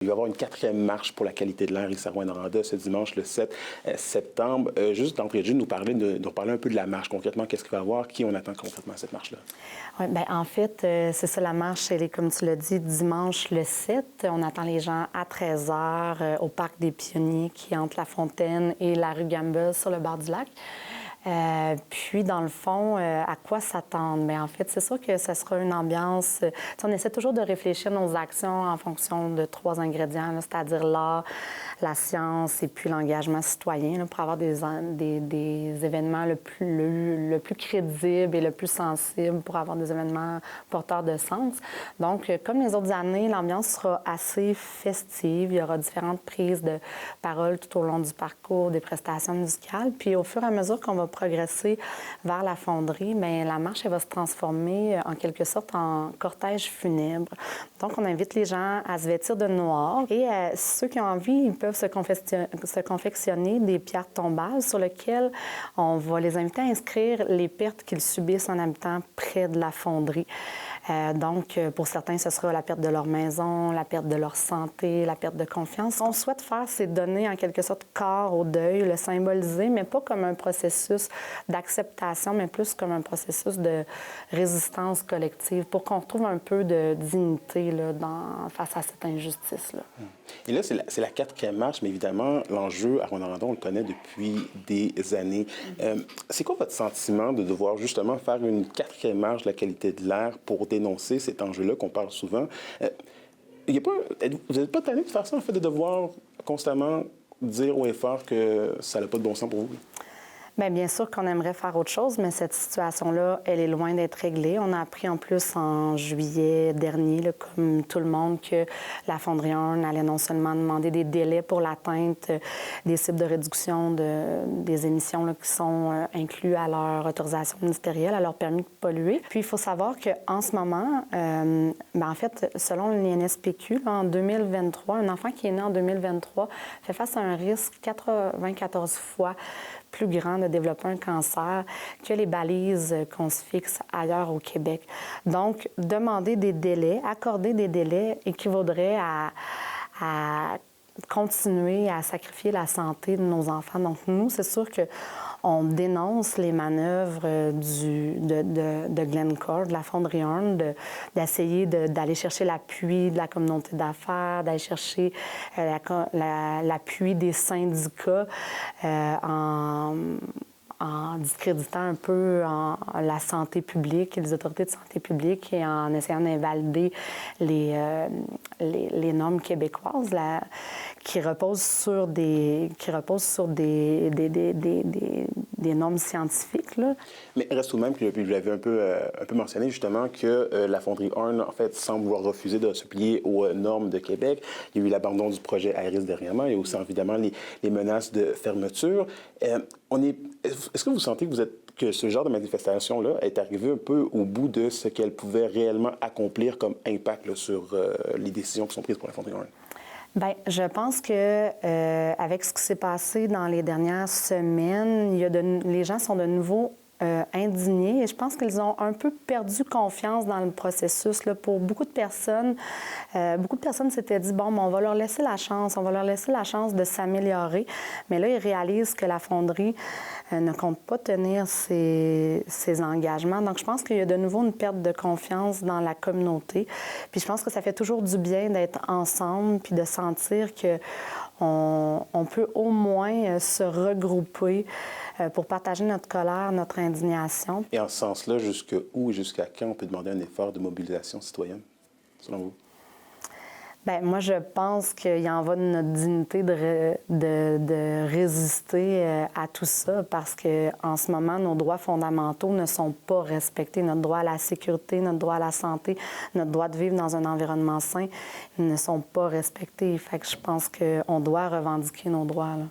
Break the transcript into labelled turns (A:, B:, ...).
A: Il va y avoir une 4e marche pour la qualité de l'air ici à Rouyn-Noranda ce dimanche, le 7 septembre. Juste d'entrée de jeu, nous parler un peu de la marche. Concrètement, qu'est-ce qu'il va y avoir? Qui on attend concrètement à cette marche-là?
B: Oui, bien, en fait, c'est ça, la marche, elle est, comme tu l'as dit, dimanche le 7. On attend les gens à 13 h au Parc des Pionniers qui est entre la Fontaine et la rue Gamble sur le bord du lac. Puis, dans le fond, à quoi s'attendre? Bien, en fait, c'est sûr que ça sera une ambiance... on essaie toujours de réfléchir nos actions en fonction de 3 ingrédients, c'est-à-dire l'art, la science et puis l'engagement citoyen, là, pour avoir des événements le plus crédibles et le plus sensibles, pour avoir des événements porteurs de sens. Donc, comme les autres années, l'ambiance sera assez festive. Il y aura différentes prises de parole tout au long du parcours, des prestations musicales. Puis, au fur et à mesure qu'on va progresser vers la fonderie, bien, la marche, elle va se transformer en quelque sorte en cortège funèbre. Donc, on invite les gens à se vêtir de noir et ceux qui ont envie, ils peuvent se confectionner des pierres tombales sur lesquelles on va les inviter à inscrire les pertes qu'ils subissent en habitant près de la fonderie. Donc, pour certains, ce sera la perte de leur maison, la perte de leur santé, la perte de confiance. Ce qu'on souhaite faire, c'est donner en quelque sorte corps au deuil, le symboliser, mais pas comme un processus d'acceptation, mais plus comme un processus de résistance collective pour qu'on retrouve un peu de dignité là, face à cette injustice-là.
A: Et là, c'est la 4e marche, mais évidemment, l'enjeu à Rouyn-Noranda, on le connaît depuis des années. C'est quoi votre sentiment de devoir justement faire une 4e marche de la qualité de l'air pour dénoncer cet enjeu-là qu'on parle souvent? Vous n'êtes pas tanné de faire ça, en fait, de devoir constamment dire haut et fort que ça n'a pas de bon sens pour vous?
B: Bien sûr qu'on aimerait faire autre chose, mais cette situation-là, elle est loin d'être réglée. On a appris en plus en juillet dernier, là, comme tout le monde, que la Fonderie Hearne allait non seulement demander des délais pour l'atteinte des cibles de réduction des émissions là, qui sont inclus à leur autorisation ministérielle, à leur permis de polluer. Puis il faut savoir qu'en ce moment, en fait, selon l'INSPQ, en 2023, un enfant qui est né en 2023 fait face à un risque 94 fois plus grand de développer un cancer que les balises qu'on se fixe ailleurs au Québec. Donc, demander des délais, accorder des délais équivaudrait à continuer à sacrifier la santé de nos enfants. Donc, nous, c'est sûr qu'on dénonce les manœuvres de Glencore, de la Fonderie Hearne, d'essayer d'aller chercher l'appui de la communauté d'affaires, d'aller chercher l'appui des syndicats en discréditant un peu la santé publique et les autorités de santé publique et en essayant d'invalider les normes québécoises qui reposent sur des normes scientifiques. Là.
A: Mais il reste tout de même, puis je l'avais un peu mentionné justement, que la Fonderie Hearne, en fait, semble vouloir refuser de se plier aux normes de Québec. Il y a eu l'abandon du projet Aéris dernièrement. Il y a aussi évidemment les menaces de fermeture. Est-ce que vous sentez que ce genre de manifestation-là est arrivé un peu au bout de ce qu'elle pouvait réellement accomplir comme impact là, sur les décisions qui sont prises pour la Fonderie Hearne?
B: Bien, je pense que avec ce qui s'est passé dans les dernières semaines, les gens sont de nouveau indignés et je pense qu'ils ont un peu perdu confiance dans le processus. Là. Pour beaucoup de personnes s'étaient dit, bon, on va leur laisser la chance, de s'améliorer. Mais là, ils réalisent que la fonderie ne compte pas tenir ses engagements. Donc, je pense qu'il y a de nouveau une perte de confiance dans la communauté. Puis je pense que ça fait toujours du bien d'être ensemble puis de sentir qu'on peut au moins se regrouper pour partager notre colère, notre indignation.
A: Et en ce sens-là, jusqu'à où et jusqu'à quand on peut demander un effort de mobilisation citoyenne, selon vous?
B: Bien, moi, je pense qu'il y en va de notre dignité de résister à tout ça parce qu'en ce moment, nos droits fondamentaux ne sont pas respectés. Notre droit à la sécurité, notre droit à la santé, notre droit de vivre dans un environnement sain ne sont pas respectés. Fait que je pense qu'on doit revendiquer nos droits, là.